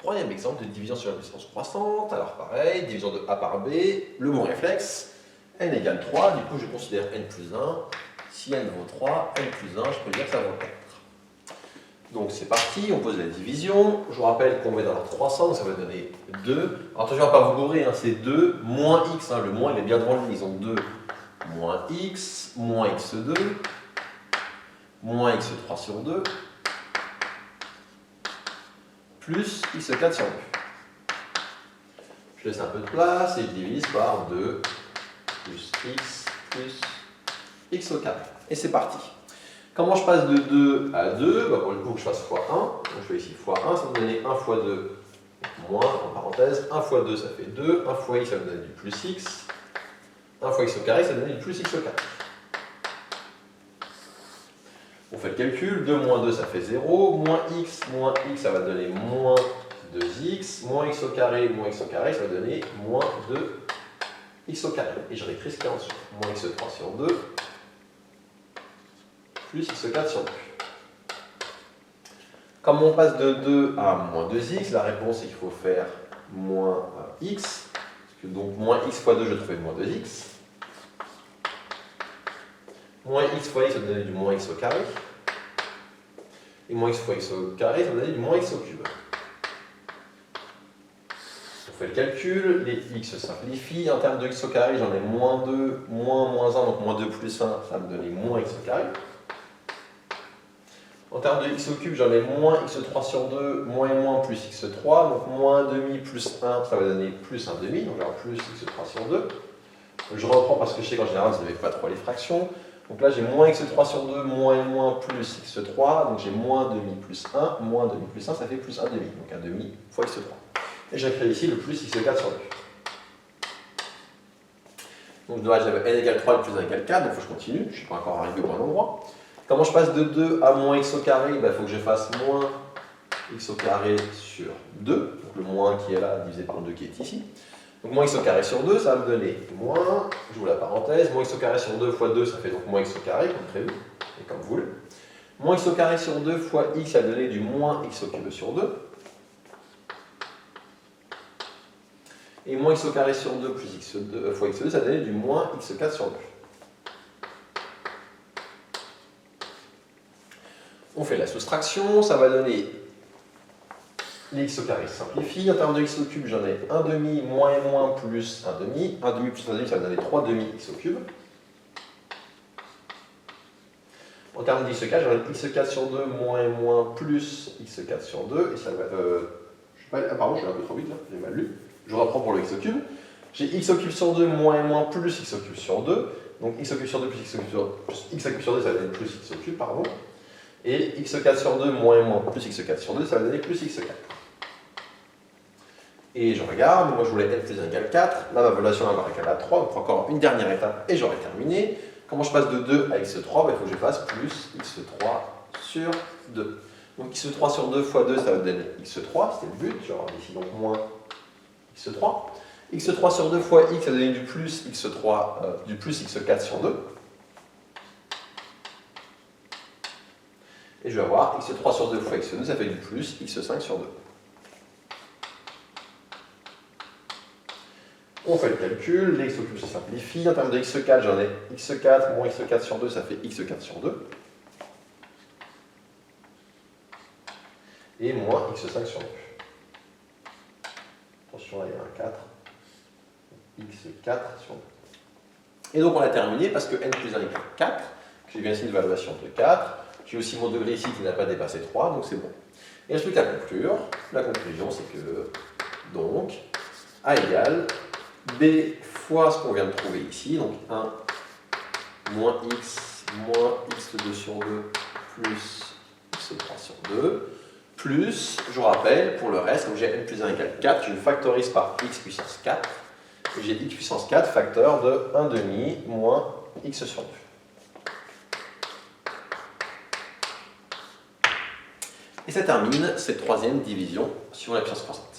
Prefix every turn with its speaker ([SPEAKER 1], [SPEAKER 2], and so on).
[SPEAKER 1] Troisième exemple de division sur la puissance croissante. Alors pareil, division de a par b, le bon réflexe, n égale 3, du coup je considère n plus 1. Si n vaut 3, n plus 1, je peux dire que ça vaut 4. Donc c'est parti, on pose la division. Je vous rappelle qu'on met dans la croissante, ça va donner 2. Alors attention à ne pas vous gourer, hein, c'est 2 moins x, hein, le moins il est bien devant lui, ils ont 2 moins x2, moins x3 sur 2, plus x4 sur 2. Je laisse un peu de place et je divise par 2 plus x au carré. Et c'est parti. Comment je passe de 2 à 2 pour le coup, je fasse x1. Donc je fais ici x1, ça va me donner 1 fois 2, moins, en parenthèse, 1 fois 2, ça fait 2, 1 fois x, ça va me donner du plus x, 1 fois x au carré, ça va me donner du plus x au carré. On fait le calcul, 2 moins 2, ça fait 0, moins x, ça va donner moins 2x, moins x au carré, ça va donner moins 2x au carré. Et je réécris ce qu'il y a en dessous, moins x3 sur 2, plus x4 sur 2. Comme on passe de 2 à moins 2x, la réponse c'est qu'il faut faire moins x. Donc moins x fois 2, je trouvais moins 2x. Moins x fois x, ça va donner du moins x au carré. Et moins x fois x au carré, ça va donner du moins x au cube. On fait le calcul, les x se simplifient. En termes de x au carré, j'en ai moins 2, moins 1, donc moins 2 plus 1, ça va me donner moins x au carré. En termes de x au cube, j'en ai moins x3 sur 2, moins et moins plus x3, donc moins 1,5 plus 1, ça va donner plus 1,5, donc j'aurai plus x3 sur 2. Je reprends parce que je sais qu'en général, vous n'avez pas trop les fractions. Donc là, j'ai moins x3 sur 2, moins et moins plus x3, donc j'ai moins 1,5 plus 1, moins 1,5 plus 1, ça fait plus 1,5, donc 1,5 fois x3. Et j'écris ici le plus x4 sur 2. Donc je dois, j'avais n égale 3, le plus 1 égale 4, donc il faut que je continue, je ne suis pas encore arrivé au bon endroit. Comment je passe de 2 à moins x au carré? Il faut que je fasse moins x au carré sur 2, donc le moins qui est là divisé par le 2 qui est ici. Donc moins x au carré sur 2, ça va me donner moins, j'ouvre la parenthèse, moins x au carré sur 2 fois 2, ça fait donc moins x au carré, comme prévu, et comme vous voulez. Moins x au carré sur 2 fois x, ça va donner du moins x au cube sur 2. Et moins x au carré sur 2 plus x2 fois x2, ça va donner du moins x4 sur 2. On fait la soustraction, ça va donner les x au carré se simplifie. En termes de x au cube, j'en ai 1,5 moins et moins plus 1,5. 1,5 plus 1,5, ça va donner 3,5 x au cube. En termes de x au 4, j'en ai x4 sur 2 moins et moins plus x4 sur 2. Et ça va. Pardon, je suis un peu trop vite là, j'ai mal lu. Je reprends pour le x au cube. J'ai x au cube sur 2 moins et moins plus x au cube sur 2. Donc x au cube sur 2 plus x au cube sur 2, ça va donner plus x au cube, pardon. Et x4 sur 2 moins et moins plus x4 sur 2, ça va donner plus x4. Et je regarde, moi je voulais n plus 1 égale 4, là ma valuation va égale à 3, donc encore une dernière étape et j'aurai terminé. Comment je passe de 2 à x3? Il faut que je fasse plus x3 sur 2. Donc x3 sur 2 fois 2, ça va donner x3, c'était le but, je vais avoir ici donc moins x3. x3 sur 2 fois x, ça va donner du plus x3, du plus x4 sur 2. Et je vais avoir x3 sur 2 fois x2, ça fait du plus x5 sur 2. On fait le calcul, les x au cube se simplifient. En termes de x4, j'en ai x4 moins x4 sur 2, ça fait x4 sur 2. Et moins x5 sur 2. Attention, là il y a un 4. x4 sur 2. Et donc on a terminé parce que n plus 1 égale 4. J'ai bien ici une valuation de 4. J'ai aussi mon degré ici qui n'a pas dépassé 3, donc c'est bon. Et ensuite à conclure, la conclusion c'est que donc A égale B fois ce qu'on vient de trouver ici, donc 1 moins x2 sur 2 plus x3 sur 2, plus, je vous rappelle, pour le reste, comme j'ai n plus 1 égale 4, je le factorise par x puissance 4, et j'ai x puissance 4 facteur de 1,5 moins x sur 2. Et ça termine cette troisième division sur la puissance croissante.